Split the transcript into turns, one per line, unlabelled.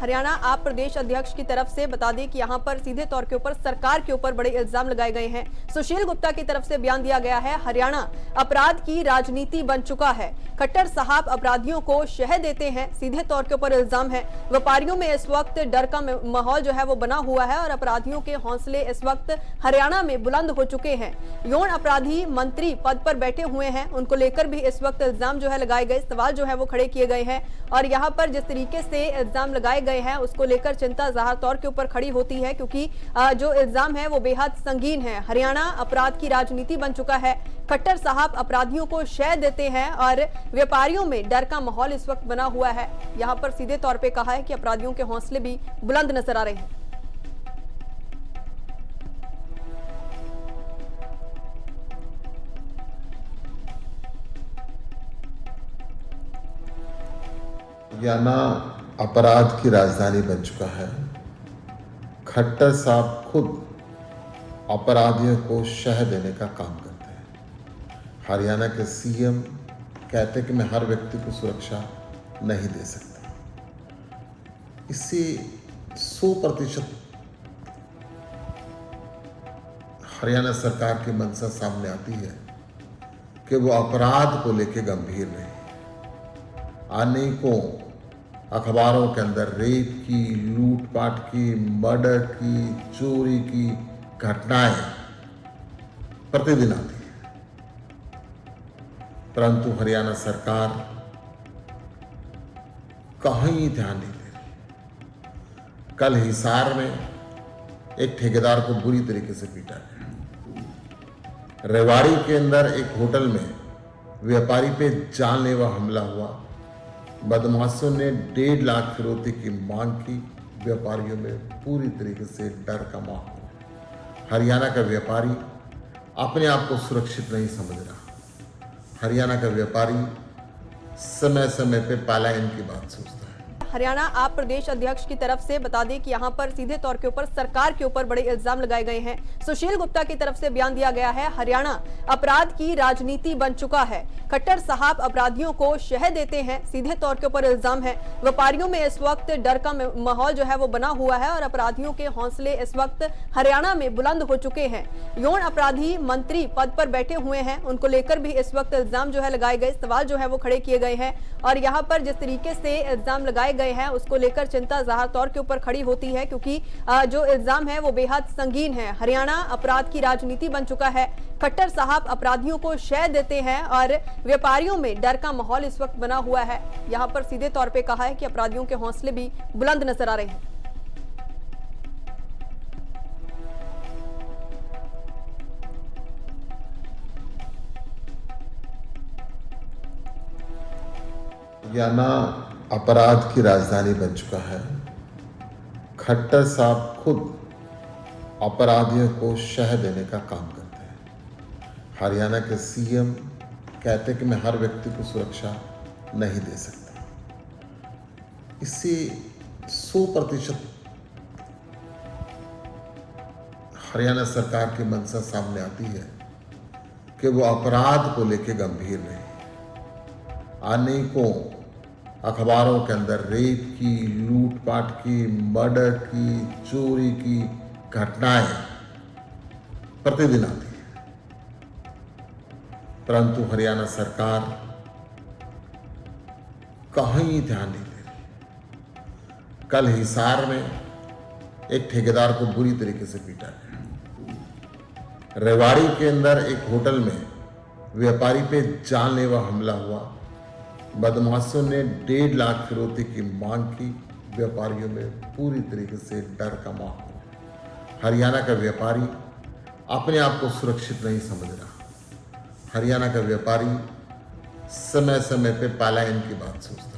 हरियाणा आप प्रदेश अध्यक्ष की तरफ से बता दें कि यहां पर सीधे तौर के ऊपर सरकार के ऊपर बड़े इल्जाम लगाए गए हैं। सुशील गुप्ता की तरफ से बयान दिया गया है, हरियाणा अपराध की राजनीति बन चुका है। खट्टर साहब अपराधियों को शह देते हैं, सीधे तौर के ऊपर इल्जाम है। व्यापारियों में इस वक्त डर का माहौल जो है वो बना हुआ है और अपराधियों के हौसले इस वक्त हरियाणा में बुलंद हो चुके हैं। यौन अपराधी मंत्री पद पर बैठे हुए हैं, उनको लेकर भी इस वक्त इल्जाम जो है लगाए गए, सवाल जो है वो खड़े किए गए हैं और यहाँ पर जिस तरीके से इल्जाम लगाए गए हैं उसको लेकर चिंता ज़ाहिर तौर के ऊपर खड़ी होती है, क्योंकि जो इल्जाम है वो बेहद संगीन है। हरियाणा अपराध की राजनीति बन चुका है। खट्टर साहब अपराधियों को शह देते हैं और व्यापारियों में डर का माहौल इस वक्त बना हुआ है। यहाँ पर सीधे तौर पे कहा है कि अपराधियों के हौसले भी बुलंद नजर आ रहे हैं।
हरियाणा अपराध की राजधानी बन चुका है। खट्टर साहब खुद अपराधियों को शह देने का काम करते हैं। हरियाणा के सीएम कहते हैं कि मैं हर व्यक्ति को सुरक्षा नहीं दे सकता। इससे 100% हरियाणा सरकार की मंशा सामने आती है कि वो अपराध को लेकर गंभीर नहीं। अनेकों अखबारों के अंदर रेप की, लूटपाट की, मर्डर की, चोरी की घटनाएं प्रतिदिन आती है, परंतु हरियाणा सरकार कहीं ध्यान नहीं दे रही। कल हिसार में एक ठेकेदार को बुरी तरीके से पीटा गया। रेवाड़ी के अंदर एक होटल में व्यापारी पे जानलेवा हमला हुआ। बदमाशों ने 1.5 लाख फिरौती की मांग की। व्यापारियों में पूरी तरीके से डर का माहौल। हरियाणा का व्यापारी अपने आप को सुरक्षित नहीं समझ रहा। हरियाणा का व्यापारी समय समय पे पलायन की बात सोचता है।
हरियाणा आप प्रदेश अध्यक्ष की तरफ से बता दें कि यहां पर सीधे तौर के ऊपर सरकार के ऊपर बड़े इल्जाम लगाए गए हैं। सुशील गुप्ता की तरफ से बयान दिया गया है, हरियाणा अपराध की राजनीति बन चुका है। खट्टर साहब अपराधियों को शह देते हैं, सीधे तौर के ऊपर इल्जाम है। व्यापारियों में इस वक्त डर का माहौल जो है वो बना हुआ है और अपराधियों के हौसले इस वक्त हरियाणा में बुलंद हो चुके हैं। यौन अपराधी मंत्री पद पर बैठे हुए हैं, उनको लेकर भी इस वक्त इल्जाम जो है लगाए गए, सवाल जो है वो खड़े किए गए हैं और यहाँ पर जिस तरीके से इल्जाम लगाए गए हैं उसको लेकर चिंता ज़ाहिर तौर के ऊपर खड़ी होती है, क्योंकि जो इल्जाम है वो बेहद संगीन है। हरियाणा अपराध की राजनीति बन चुका है। खट्टर साहब अपराधियों को शह देते हैं और व्यापारियों में डर का माहौल इस वक्त बना हुआ है। यहाँ पर सीधे तौर पे कहा है कि अपराधियों के हौसले भी बुलंद नजर आ रहे हैं।
हरियाणा अपराध की राजधानी बन चुका है। खट्टर साहब खुद अपराधियों को शह देने का काम करते हैं। हरियाणा के सीएम कहते हैं कि मैं हर व्यक्ति को सुरक्षा नहीं दे सकता। इससे 100% हरियाणा सरकार की मंशा सामने आती है कि वो अपराध को लेकर गंभीर नहीं। अनेकों अखबारों के अंदर रेप की, लूटपाट की, मर्डर की, चोरी की घटनाएं प्रतिदिन आती है, परंतु हरियाणा सरकार कहीं ध्यान नहीं दे रही। कल हिसार में एक ठेकेदार को बुरी तरीके से पीटा गया। रेवाड़ी के अंदर एक होटल में व्यापारी पे जानलेवा हमला हुआ। बदमाशों ने 1.5 लाख फिरौती की मांग की। व्यापारियों में पूरी तरीके से डर का माहौल। हरियाणा का व्यापारी अपने आप को सुरक्षित नहीं समझ रहा। हरियाणा का व्यापारी समय समय पे पलायन की बात सोचता है।